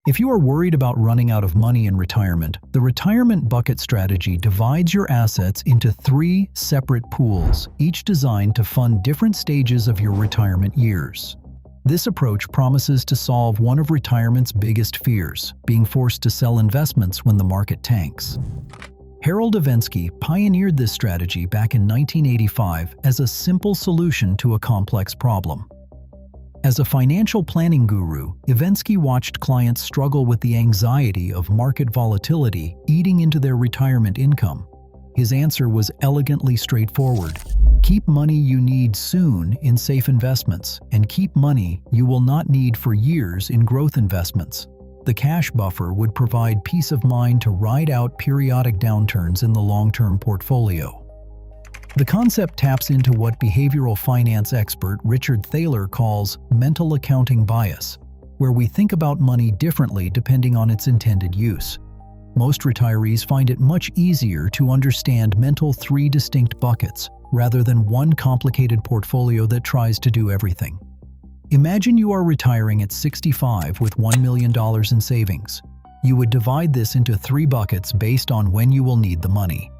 If you are worried about running out of money in retirement, the retirement bucket strategy divides your assets into 3 separate pools, each designed to fund different stages of your retirement years. This approach promises to solve one of retirement's biggest fears, being forced to sell investments when the market tanks. Harold Evensky pioneered this strategy back in 1985 as a simple solution to a complex problem. As a financial planning guru, Evensky watched clients struggle with the anxiety of market volatility eating into their retirement income. His answer was elegantly straightforward. Keep money you need soon in safe investments, and keep money you will not need for years in growth investments. The cash buffer would provide peace of mind to ride out periodic downturns in the long-term portfolio. The concept taps into what behavioral finance expert Richard Thaler calls mental accounting bias, where we think about money differently depending on its intended use. Most retirees find it much easier to understand mental 3 distinct buckets, rather than one complicated portfolio that tries to do everything. Imagine you are retiring at 65 with $1 million in savings. You would divide this into 3 buckets based on when you will need the money.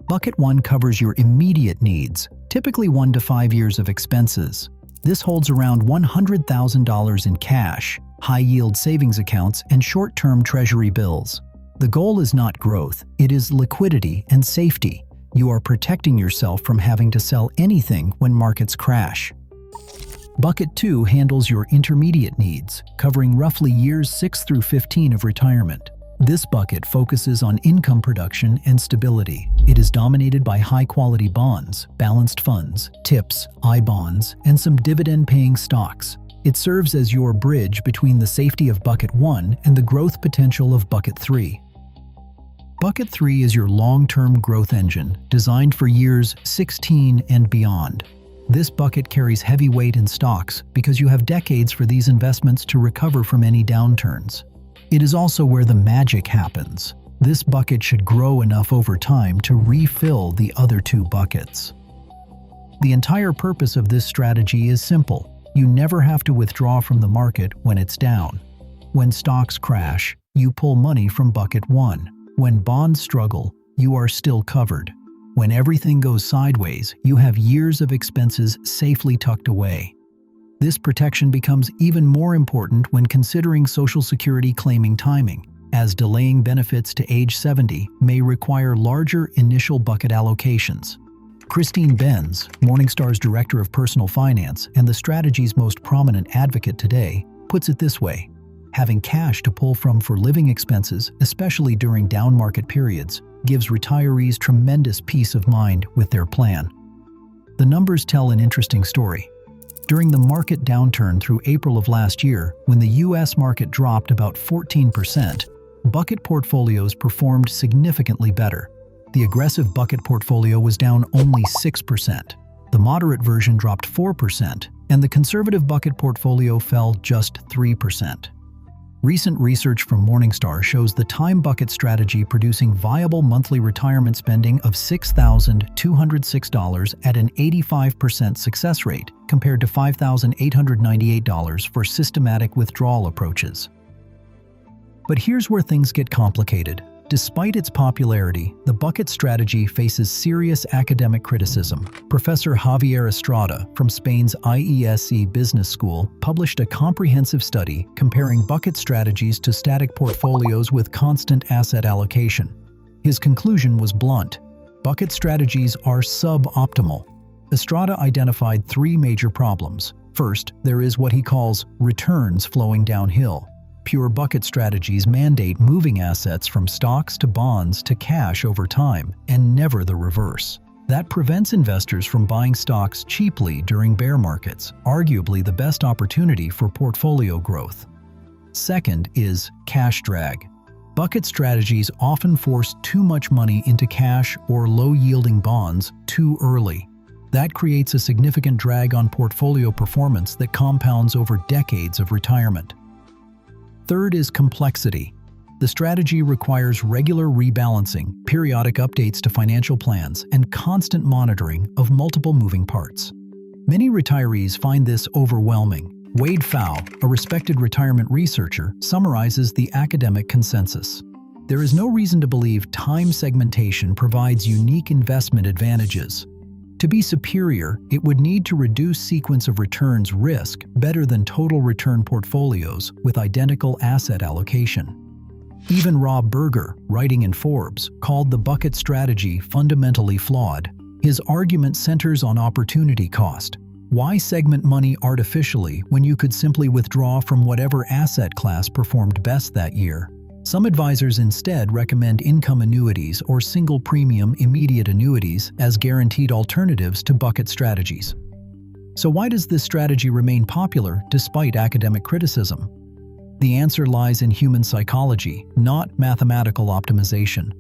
Bucket 1 covers your immediate needs, typically 1 to 5 years of expenses. This holds around $100,000 in cash, high-yield savings accounts, and short-term treasury bills. The goal is not growth, it is liquidity and safety. You are protecting yourself from having to sell anything when markets crash. Bucket 2 handles your intermediate needs, covering roughly years 6 through 15 of retirement. This bucket focuses on income production and stability. It is dominated by high-quality bonds, balanced funds, TIPS, I-bonds, and some dividend-paying stocks. It serves as your bridge between the safety of Bucket 1 and the growth potential of Bucket 3. Bucket 3 is your long-term growth engine, designed for years 16 and beyond. This bucket carries heavy weight in stocks because you have decades for these investments to recover from any downturns. It is also where the magic happens. This bucket should grow enough over time to refill the other 2 buckets. The entire purpose of this strategy is simple. You never have to withdraw from the market when it's down. When stocks crash, you pull money from Bucket 1. When bonds struggle, you are still covered. When everything goes sideways, you have years of expenses safely tucked away. This protection becomes even more important when considering Social Security claiming timing, as delaying benefits to age 70 may require larger initial bucket allocations. Christine Benz, Morningstar's Director of Personal Finance and the strategy's most prominent advocate today, puts it this way: having cash to pull from for living expenses, especially during down market periods, gives retirees tremendous peace of mind with their plan. The numbers tell an interesting story. During the market downturn through April of last year, when the U.S. market dropped about 14%, bucket portfolios performed significantly better. The aggressive bucket portfolio was down only 6%. The moderate version dropped 4%, and the conservative bucket portfolio fell just 3%. Recent research from Morningstar shows the time bucket strategy producing viable monthly retirement spending of $6,206 at an 85% success rate, compared to $5,898 for systematic withdrawal approaches. But here's where things get complicated. Despite its popularity, the bucket strategy faces serious academic criticism. Professor Javier Estrada from Spain's IESE Business School published a comprehensive study comparing bucket strategies to static portfolios with constant asset allocation. His conclusion was blunt: bucket strategies are suboptimal. Estrada identified 3 major problems. First, there is what he calls returns flowing downhill. Pure bucket strategies mandate moving assets from stocks to bonds to cash over time, and never the reverse. That prevents investors from buying stocks cheaply during bear markets, arguably the best opportunity for portfolio growth. Second is cash drag. Bucket strategies often force too much money into cash or low-yielding bonds too early. That creates a significant drag on portfolio performance that compounds over decades of retirement. Third is complexity. The strategy requires regular rebalancing, periodic updates to financial plans, and constant monitoring of multiple moving parts. Many retirees find this overwhelming. Wade Pfau, a respected retirement researcher, summarizes the academic consensus. There is no reason to believe time segmentation provides unique investment advantages. To be superior, it would need to reduce sequence of returns risk better than total return portfolios with identical asset allocation. Even Rob Berger, writing in Forbes, called the bucket strategy fundamentally flawed. His argument centers on opportunity cost. Why segment money artificially when you could simply withdraw from whatever asset class performed best that year? Some advisors instead recommend income annuities or single premium immediate annuities as guaranteed alternatives to bucket strategies. So why does this strategy remain popular despite academic criticism? The answer lies in human psychology, not mathematical optimization.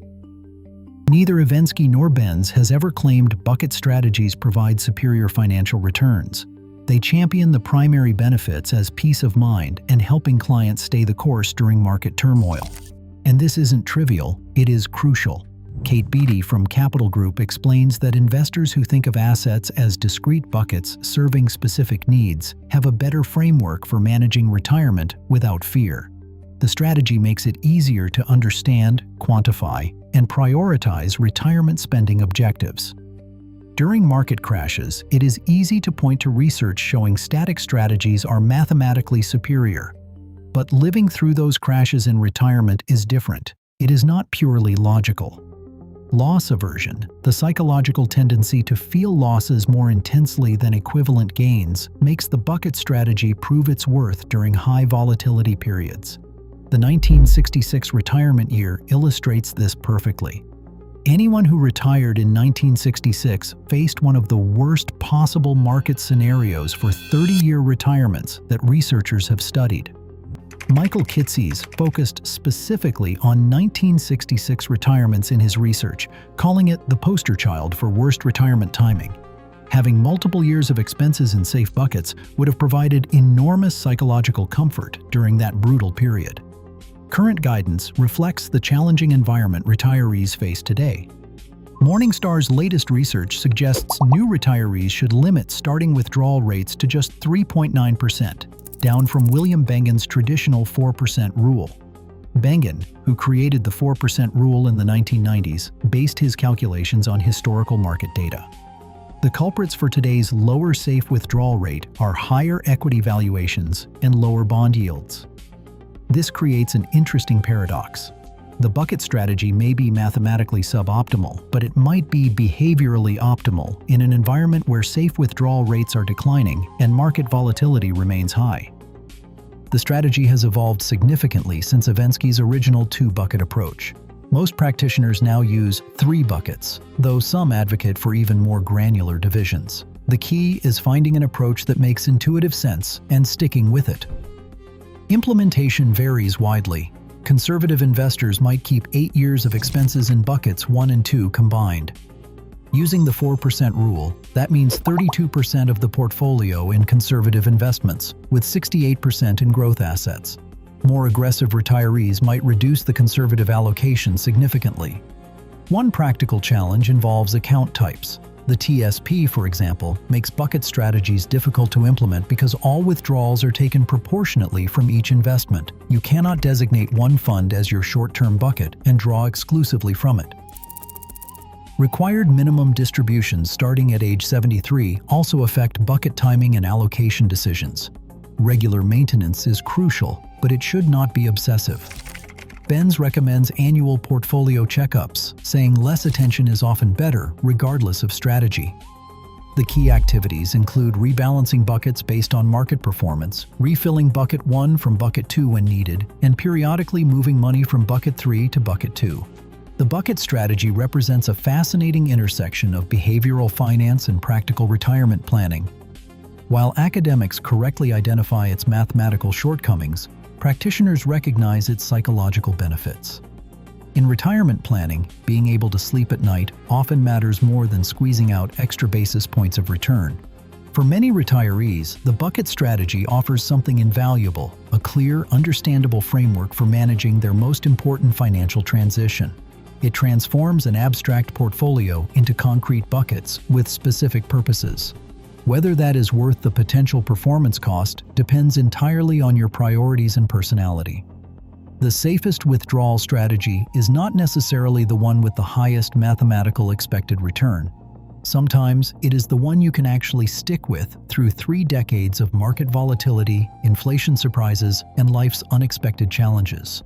Neither Evensky nor Benz has ever claimed bucket strategies provide superior financial returns. They champion the primary benefits as peace of mind and helping clients stay the course during market turmoil. And this isn't trivial, it is crucial. Kate Beatty from Capital Group explains that investors who think of assets as discrete buckets serving specific needs have a better framework for managing retirement without fear. The strategy makes it easier to understand, quantify, and prioritize retirement spending objectives. During market crashes, it is easy to point to research showing static strategies are mathematically superior. But living through those crashes in retirement is different. It is not purely logical. Loss aversion, the psychological tendency to feel losses more intensely than equivalent gains, makes the bucket strategy prove its worth during high volatility periods. The 1966 retirement year illustrates this perfectly. Anyone who retired in 1966 faced one of the worst possible market scenarios for 30-year retirements that researchers have studied. Michael Kitces focused specifically on 1966 retirements in his research, calling it the poster child for worst retirement timing. Having multiple years of expenses in safe buckets would have provided enormous psychological comfort during that brutal period. Current guidance reflects the challenging environment retirees face today. Morningstar's latest research suggests new retirees should limit starting withdrawal rates to just 3.9%, down from William Bengen's traditional 4% rule. Bengen, who created the 4% rule in the 1990s, based his calculations on historical market data. The culprits for today's lower safe withdrawal rate are higher equity valuations and lower bond yields. This creates an interesting paradox. The bucket strategy may be mathematically suboptimal, but it might be behaviorally optimal in an environment where safe withdrawal rates are declining and market volatility remains high. The strategy has evolved significantly since Evensky's original two-bucket approach. Most practitioners now use 3 buckets, though some advocate for even more granular divisions. The key is finding an approach that makes intuitive sense and sticking with it. Implementation varies widely. Conservative investors might keep 8 years of expenses in buckets 1 and 2 combined. Using the 4% rule, that means 32% of the portfolio in conservative investments, with 68% in growth assets. More aggressive retirees might reduce the conservative allocation significantly. One practical challenge involves account types. The TSP, for example, makes bucket strategies difficult to implement because all withdrawals are taken proportionately from each investment. You cannot designate one fund as your short-term bucket and draw exclusively from it. Required minimum distributions starting at age 73 also affect bucket timing and allocation decisions. Regular maintenance is crucial, but it should not be obsessive. Benz recommends annual portfolio checkups, saying less attention is often better, regardless of strategy. The key activities include rebalancing buckets based on market performance, refilling bucket 1 from bucket 2 when needed, and periodically moving money from bucket 3 to bucket 2. The bucket strategy represents a fascinating intersection of behavioral finance and practical retirement planning. While academics correctly identify its mathematical shortcomings, practitioners recognize its psychological benefits. In retirement planning, being able to sleep at night often matters more than squeezing out extra basis points of return. For many retirees, the bucket strategy offers something invaluable, a clear, understandable framework for managing their most important financial transition. It transforms an abstract portfolio into concrete buckets with specific purposes. Whether that is worth the potential performance cost depends entirely on your priorities and personality. The safest withdrawal strategy is not necessarily the one with the highest mathematical expected return. Sometimes it is the one you can actually stick with through 3 decades of market volatility, inflation surprises, and life's unexpected challenges.